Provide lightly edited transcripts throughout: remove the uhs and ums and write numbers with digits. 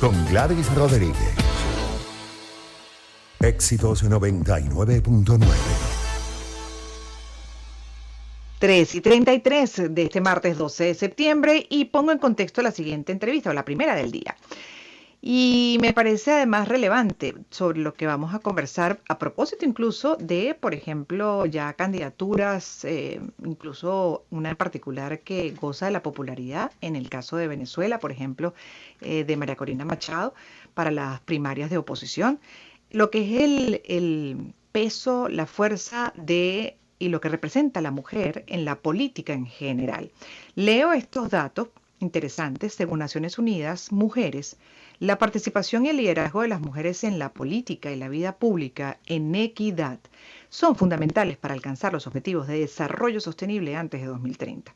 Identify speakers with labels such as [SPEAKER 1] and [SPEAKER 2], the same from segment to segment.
[SPEAKER 1] con Gladys Rodríguez. Éxitos 99.9.
[SPEAKER 2] 3:33 de este martes 12 de septiembre y pongo en contexto la siguiente entrevista, o la primera del día. Y me parece además relevante sobre lo que vamos a conversar a propósito incluso de, por ejemplo, ya candidaturas, incluso una en particular que goza de la popularidad en el caso de Venezuela, por ejemplo, de María Corina Machado para las primarias de oposición. Lo que es el peso, la fuerza de y lo que representa la mujer en la política en general. Leo estos datos interesantes. Según Naciones Unidas, mujeres, la participación y el liderazgo de las mujeres en la política y la vida pública en equidad son fundamentales para alcanzar los objetivos de desarrollo sostenible antes de 2030.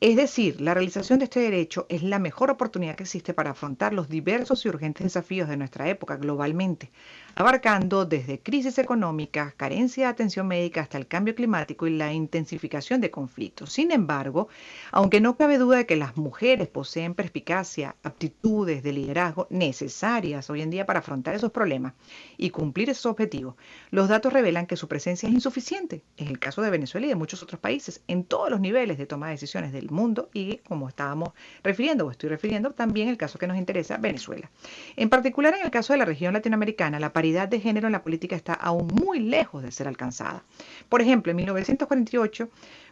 [SPEAKER 2] Es decir, la realización de este derecho es la mejor oportunidad que existe para afrontar los diversos y urgentes desafíos de nuestra época globalmente, abarcando desde crisis económicas, carencia de atención médica hasta el cambio climático y la intensificación de conflictos. Sin embargo, aunque no cabe duda de que las mujeres poseen perspicacia, aptitudes de liderazgo necesarias hoy en día para afrontar esos problemas y cumplir esos objetivos, los datos revelan que su presencia es insuficiente. Es el caso de Venezuela y de muchos otros países en todos los niveles de toma de decisiones del mundo y, como estábamos refiriendo o estoy refiriendo, también el caso que nos interesa, Venezuela. En particular, en el caso de la región latinoamericana, la paridad de género en la política está aún muy lejos de ser alcanzada. Por ejemplo, en 1948,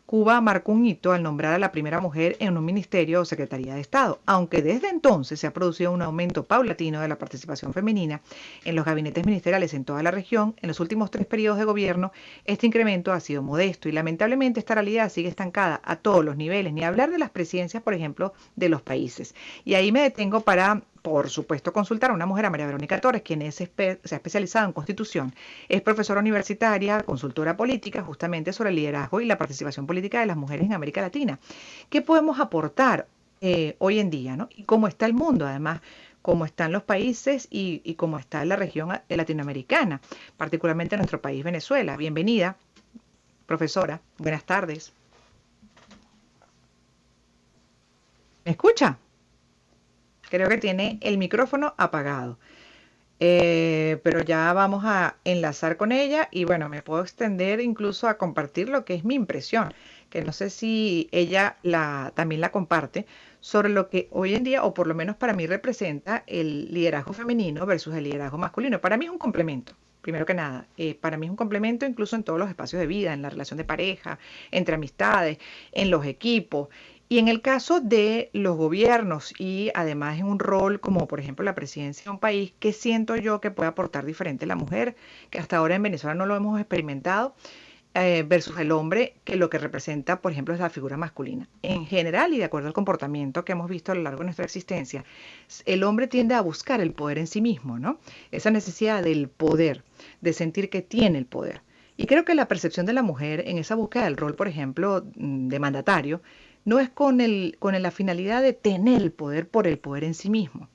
[SPEAKER 2] Cuba marcó un hito al nombrar a la primera mujer en un ministerio o secretaría de Estado, aunque desde entonces se ha producido un aumento paulatino de la participación femenina en los gabinetes ministeriales en toda la región. En los últimos 3 periodos de gobierno, este incremento ha sido modesto y lamentablemente esta realidad sigue estancada a todos los niveles, ni hablar de las presidencias, por ejemplo, de los países. Y ahí me detengo para, por supuesto, consultar a una mujer, a María Verónica Torres, quien se ha especializado en Constitución, es profesora universitaria, consultora política, justamente sobre el liderazgo y la participación política de las mujeres en América Latina. ¿Qué podemos aportar hoy en día, ¿no? Y cómo está el mundo, además, cómo están los países y cómo está la región latinoamericana, particularmente nuestro país, Venezuela. Bienvenida, profesora. Buenas tardes. ¿Me escucha? Creo que tiene el micrófono apagado. Pero ya vamos a enlazar con ella y bueno, me puedo extender incluso a compartir lo que es mi impresión, que no sé si ella también la comparte, sobre lo que hoy en día, o por lo menos para mí, representa el liderazgo femenino versus el liderazgo masculino. Para mí es un complemento. Primero que nada, para mí es un complemento incluso en todos los espacios de vida, en la relación de pareja, entre amistades, en los equipos. Y en el caso de los gobiernos y además en un rol como por ejemplo la presidencia de un país, ¿qué siento yo que puede aportar diferente la mujer? Que hasta ahora en Venezuela no lo hemos experimentado, versus el hombre, que lo que representa, por ejemplo, es la figura masculina. En general y de acuerdo al comportamiento que hemos visto a lo largo de nuestra existencia, el hombre tiende a buscar el poder en sí mismo, ¿no? Esa necesidad del poder, de sentir que tiene el poder. Y creo que la percepción de la mujer en esa búsqueda del rol, por ejemplo, de mandatario, no es con la finalidad de tener el poder en sí mismo,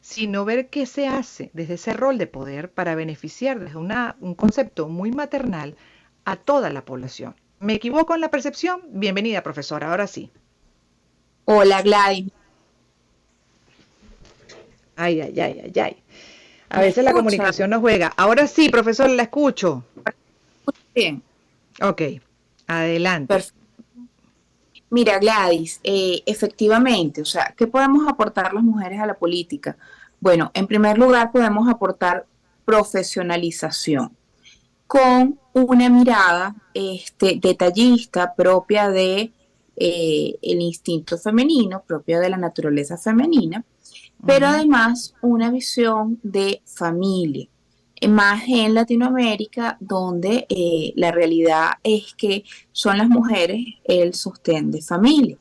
[SPEAKER 2] sino ver qué se hace desde ese rol de poder para beneficiar desde un concepto muy maternal a toda la población. ¿Me equivoco en la percepción? Bienvenida, profesora, ahora sí.
[SPEAKER 3] Hola Gladys,
[SPEAKER 2] Ay, ay, ay, ay, ay. A
[SPEAKER 3] ¿me
[SPEAKER 2] veces la
[SPEAKER 3] escucha?
[SPEAKER 2] comunicación nos juega. Ahora sí, profesor, la escucho.
[SPEAKER 3] Bien,
[SPEAKER 2] Ok, adelante.
[SPEAKER 3] perfecto. Mira Gladys, efectivamente, o sea, ¿qué podemos aportar las mujeres a la política? Bueno, en primer lugar podemos aportar profesionalización con una mirada detallista propia de el instinto femenino, propia de la naturaleza femenina, pero
[SPEAKER 2] Ujú.
[SPEAKER 3] además una visión de familia, más en Latinoamérica, donde la realidad es que son las mujeres el sostén de familia.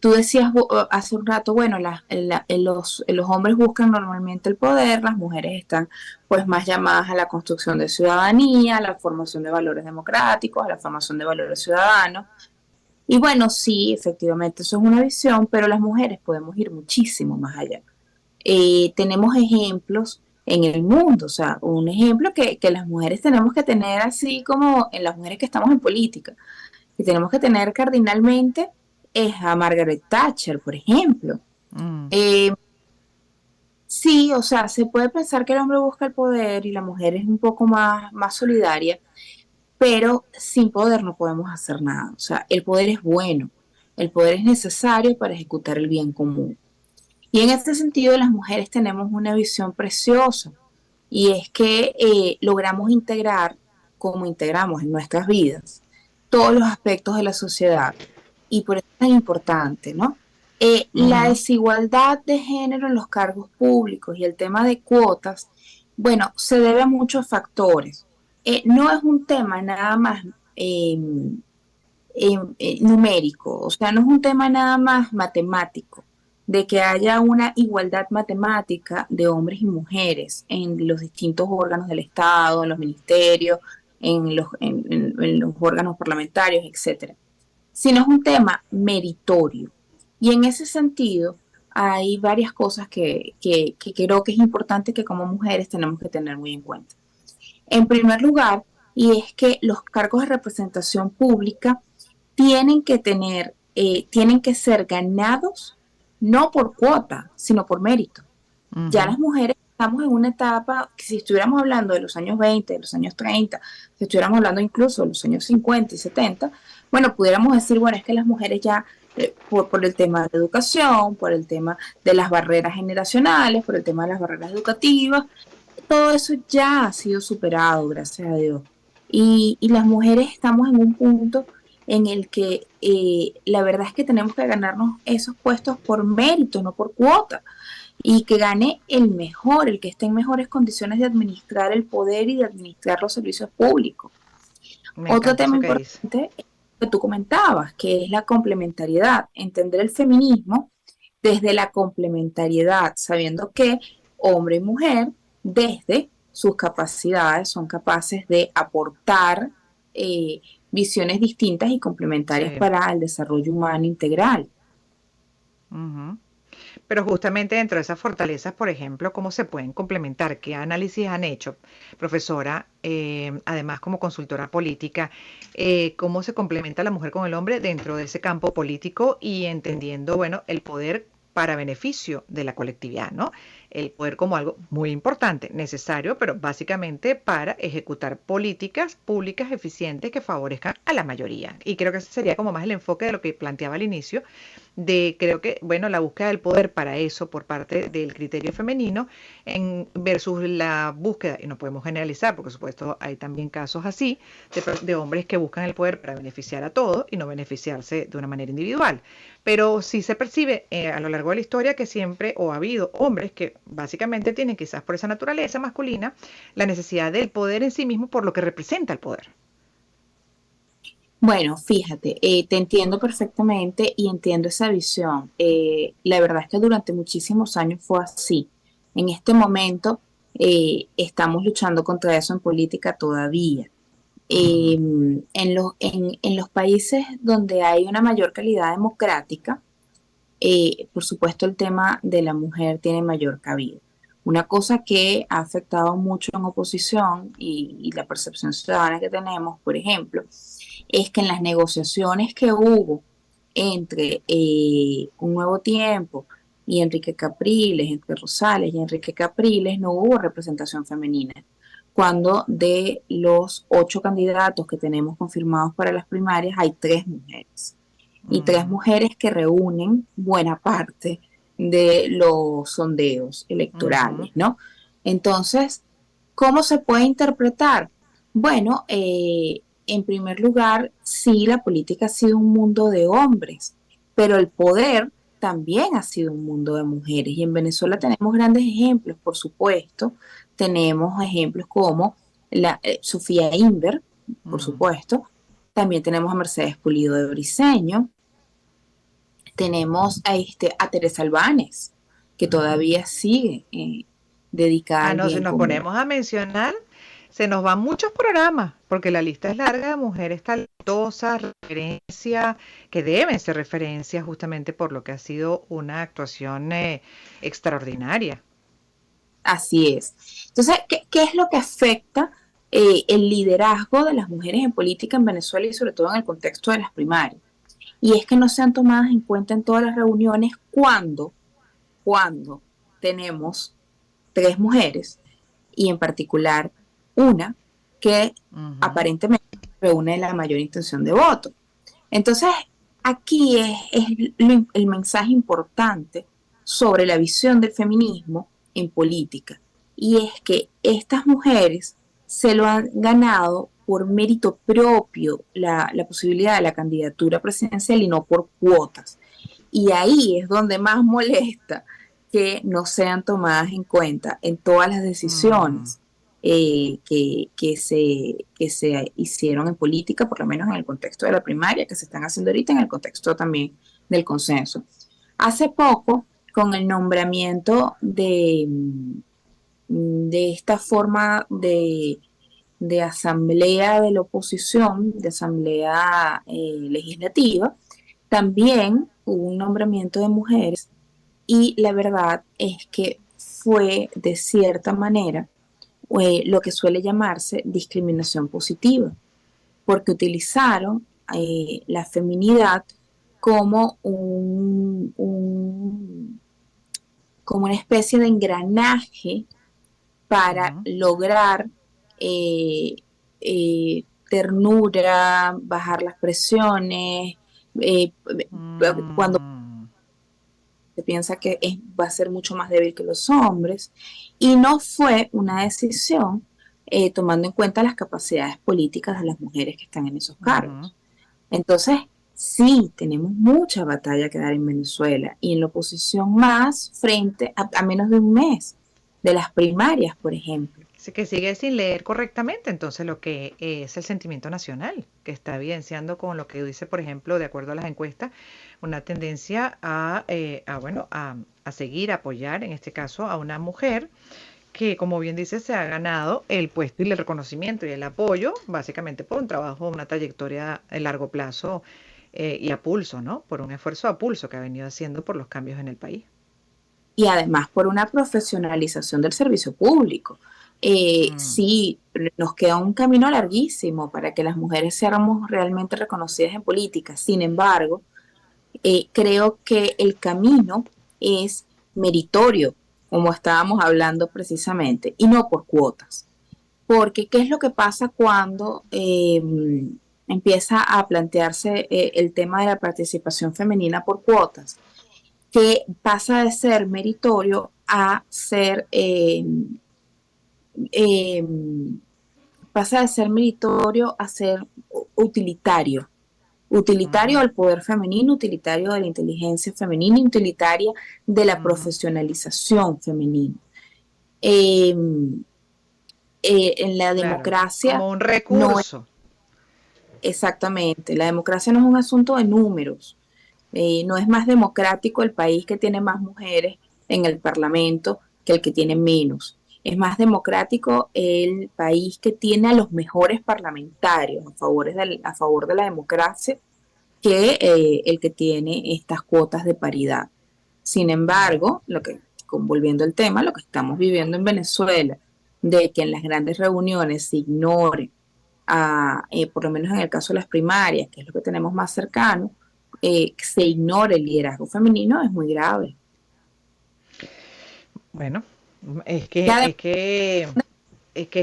[SPEAKER 3] Tú decías hace un rato, bueno, los hombres buscan normalmente el poder, las mujeres están pues más llamadas a la construcción de ciudadanía, a la formación de valores democráticos, a la formación de valores ciudadanos. Y bueno, sí, efectivamente, eso es una visión, pero las mujeres podemos ir muchísimo más allá. Tenemos ejemplos en el mundo, o sea, un ejemplo que las mujeres tenemos que tener así como en las mujeres que estamos en política, que tenemos que tener cardinalmente es a Margaret Thatcher, por ejemplo.
[SPEAKER 2] Mm.
[SPEAKER 3] Sí, o sea, se puede pensar que el hombre busca el poder y la mujer es un poco más solidaria, pero sin poder no podemos hacer nada. O sea, el poder es bueno, el poder es necesario para ejecutar el bien común. Y en este sentido, las mujeres tenemos una visión preciosa y es que logramos integrar, como integramos en nuestras vidas, todos los aspectos de la sociedad. Y por eso es tan importante, ¿no? La
[SPEAKER 2] Ujú.
[SPEAKER 3] desigualdad de género en los cargos públicos y el tema de cuotas, bueno, se debe a muchos factores. No es un tema nada más eh, numérico, o sea, no es un tema nada más matemático, de que haya una igualdad matemática de hombres y mujeres en los distintos órganos del Estado, en los ministerios, en los órganos parlamentarios, etcétera, sino es un tema meritorio. Y en ese sentido, hay varias cosas que creo que es importante que como mujeres tenemos que tener muy en cuenta. En primer lugar, y es que los cargos de representación pública tienen que ser ganados no por cuota, sino por mérito. Ya
[SPEAKER 2] Ujú.
[SPEAKER 3] las mujeres estamos en una etapa, que si estuviéramos hablando de los años 20, de los años 30, si estuviéramos hablando incluso de los años 50 y 70, bueno, pudiéramos decir, bueno, es que las mujeres ya, por el tema de la educación, por el tema de las barreras generacionales, por el tema de las barreras educativas, todo eso ya ha sido superado, gracias a Dios. Y las mujeres estamos en un punto en el que la verdad es que tenemos que ganarnos esos puestos por mérito, no por cuota, y que gane el mejor, el que esté en mejores condiciones de administrar el poder y de administrar los servicios públicos.
[SPEAKER 2] Me
[SPEAKER 3] Otro
[SPEAKER 2] encanta
[SPEAKER 3] tema
[SPEAKER 2] eso que dice.
[SPEAKER 3] importante es lo que tú comentabas, que es la complementariedad, entender el feminismo desde la complementariedad, sabiendo que hombre y mujer, desde sus capacidades, son capaces de aportar eh, visiones distintas y complementarias
[SPEAKER 2] Sí.
[SPEAKER 3] para el desarrollo humano integral.
[SPEAKER 2] Ujú. Pero justamente dentro de esas fortalezas, por ejemplo, ¿cómo se pueden complementar? ¿Qué análisis han hecho, profesora, además como consultora política, cómo se complementa la mujer con el hombre dentro de ese campo político y entendiendo, bueno, el poder para beneficio de la colectividad, ¿no? El poder como algo muy importante, necesario, pero básicamente para ejecutar políticas públicas eficientes que favorezcan a la mayoría. Y creo que ese sería como más el enfoque de lo que planteaba al inicio, de creo que, bueno, la búsqueda del poder para eso por parte del criterio femenino en versus la búsqueda, y no podemos generalizar, porque por supuesto hay también casos así, de hombres que buscan el poder para beneficiar a todos y no beneficiarse de una manera individual. Pero sí se percibe a lo largo de la historia que siempre o ha habido hombres que básicamente tienen quizás por esa naturaleza masculina la necesidad del poder en sí mismo por lo que representa el poder.
[SPEAKER 3] Bueno, fíjate, te entiendo perfectamente y entiendo esa visión. La verdad es que durante muchísimos años fue así. En este momento estamos luchando contra eso en política todavía.
[SPEAKER 2] Ujú.
[SPEAKER 3] En los países donde hay una mayor calidad democrática, por supuesto el tema de la mujer tiene mayor cabida. Una cosa que ha afectado mucho en oposición y la percepción ciudadana que tenemos, por ejemplo, es que en las negociaciones que hubo entre Un Nuevo Tiempo y Enrique Capriles, entre Rosales y Enrique Capriles, no hubo representación femenina. Cuando de los 8 candidatos que tenemos confirmados para las primarias, hay 3 mujeres. Y 3
[SPEAKER 2] Ujú.
[SPEAKER 3] mujeres que reúnen buena parte de los sondeos electorales,
[SPEAKER 2] Ujú.
[SPEAKER 3] ¿no? Entonces, ¿cómo se puede interpretar? Bueno, en primer lugar, sí, la política ha sido un mundo de hombres, pero el poder también ha sido un mundo de mujeres. Y en Venezuela tenemos grandes ejemplos, por supuesto. Tenemos ejemplos como Sofía Inver, por
[SPEAKER 2] Ujú.
[SPEAKER 3] supuesto. También tenemos a Mercedes Pulido de Briceño. Tenemos a Teresa Albanes, que todavía sigue dedicada
[SPEAKER 2] Ah,
[SPEAKER 3] al
[SPEAKER 2] no, si
[SPEAKER 3] bien
[SPEAKER 2] nos
[SPEAKER 3] común.
[SPEAKER 2] ponemos a mencionar, se nos van muchos programas, porque la lista es larga de mujeres talentosas, referencia, que deben ser referencias justamente por lo que ha sido una actuación extraordinaria.
[SPEAKER 3] Así es. Entonces, ¿qué es lo que afecta el liderazgo de las mujeres en política en Venezuela y sobre todo en el contexto de las primarias? Y es que no sean tomadas en cuenta en todas las reuniones cuando tenemos 3 mujeres, y en particular una que aparentemente reúne la mayor intención de voto. Entonces, aquí es el mensaje importante sobre la visión del feminismo en política. Y es que estas mujeres se lo han ganado por mérito propio la posibilidad de la candidatura presidencial y no por cuotas. Y ahí es donde más molesta que no sean tomadas en cuenta en todas las decisiones que se hicieron en política, por lo menos en el contexto de la primaria, que se están haciendo ahorita, en el contexto también del consenso. Hace poco, con el nombramiento de esta forma de asamblea de la oposición, de asamblea legislativa, también hubo un nombramiento de mujeres y la verdad es que fue de cierta manera lo que suele llamarse discriminación positiva, porque utilizaron la feminidad como como una especie de engranaje para lograr ternura, bajar las presiones, cuando se piensa que va a ser mucho más débil que los hombres, y no fue una decisión tomando en cuenta las capacidades políticas de las mujeres que están en esos cargos. Entonces, sí, tenemos mucha batalla que dar en Venezuela y en la oposición más frente a menos de un mes de las primarias, por ejemplo.
[SPEAKER 2] Que sigue sin leer correctamente entonces lo que es el sentimiento nacional, que está evidenciando con lo que dice, por ejemplo, de acuerdo a las encuestas, una tendencia a seguir, a apoyar, en este caso, a una mujer que, como bien dice, se ha ganado el puesto y el reconocimiento y el apoyo, básicamente por un trabajo, una trayectoria a largo plazo y a pulso, ¿no? Por un esfuerzo a pulso que ha venido haciendo por los cambios en el país.
[SPEAKER 3] Y además por una profesionalización del servicio público. Sí, nos queda un camino larguísimo para que las mujeres seamos realmente reconocidas en política. Sin embargo, creo que el camino es meritorio, como estábamos hablando precisamente, y no por cuotas. Porque, ¿qué es lo que pasa cuando empieza a plantearse el tema de la participación femenina por cuotas? Que pasa de ser meritorio a ser pasa de ser meritorio a ser utilitario. Utilitario al poder femenino, utilitario de la inteligencia femenina, utilitaria de la profesionalización femenina. En la democracia...
[SPEAKER 2] Como un recurso.
[SPEAKER 3] No es, exactamente. La democracia no es un asunto de números. No es más democrático el país que tiene más mujeres en el Parlamento que el que tiene menos. Es más democrático el país que tiene a los mejores parlamentarios a favor de la democracia que el que tiene estas cuotas de paridad. Sin embargo, volviendo al tema, lo que estamos viviendo en Venezuela, de que en las grandes reuniones se ignore, por lo menos en el caso de las primarias, que es lo que tenemos más cercano, se ignore el liderazgo femenino, es muy grave.
[SPEAKER 2] Bueno, es que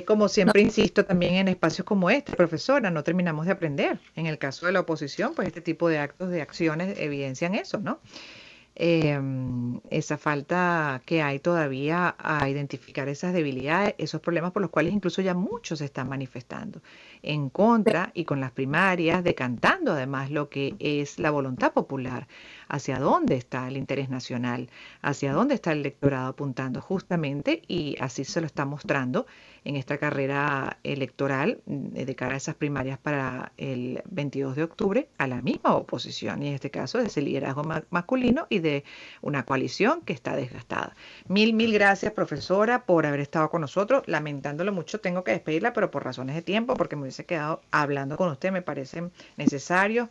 [SPEAKER 2] como siempre insisto también en espacios como este, profesora, no terminamos de aprender. En el caso de la oposición, pues este tipo de actos, de acciones evidencian eso, ¿no? Esa falta que hay todavía a identificar esas debilidades, esos problemas por los cuales incluso ya muchos se están manifestando en contra y con las primarias, decantando además lo que es la voluntad popular, hacia dónde está el interés nacional, hacia dónde está el electorado apuntando justamente, y así se lo está mostrando en esta carrera electoral de cara a esas primarias para el 22 de octubre a la misma oposición, y en este caso de ese liderazgo masculino y de una coalición que está desgastada. Mil gracias, profesora, por haber estado con nosotros. Lamentándolo mucho, tengo que despedirla, pero por razones de tiempo, porque me hubiese quedado hablando con usted, me parece necesario.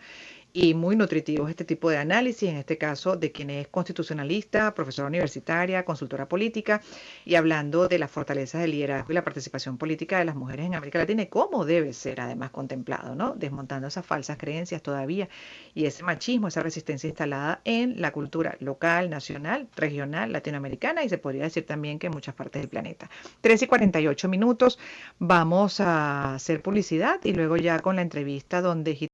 [SPEAKER 2] y muy nutritivos este tipo de análisis, en este caso de quien es constitucionalista, profesora universitaria, consultora política, y hablando de las fortalezas del liderazgo y la participación política de las mujeres en América Latina y cómo debe ser además contemplado, ¿no? Desmontando esas falsas creencias todavía y ese machismo, esa resistencia instalada en la cultura local, nacional, regional, latinoamericana y se podría decir también que en muchas partes del planeta. 3:48 minutos, vamos a hacer publicidad y luego ya con la entrevista donde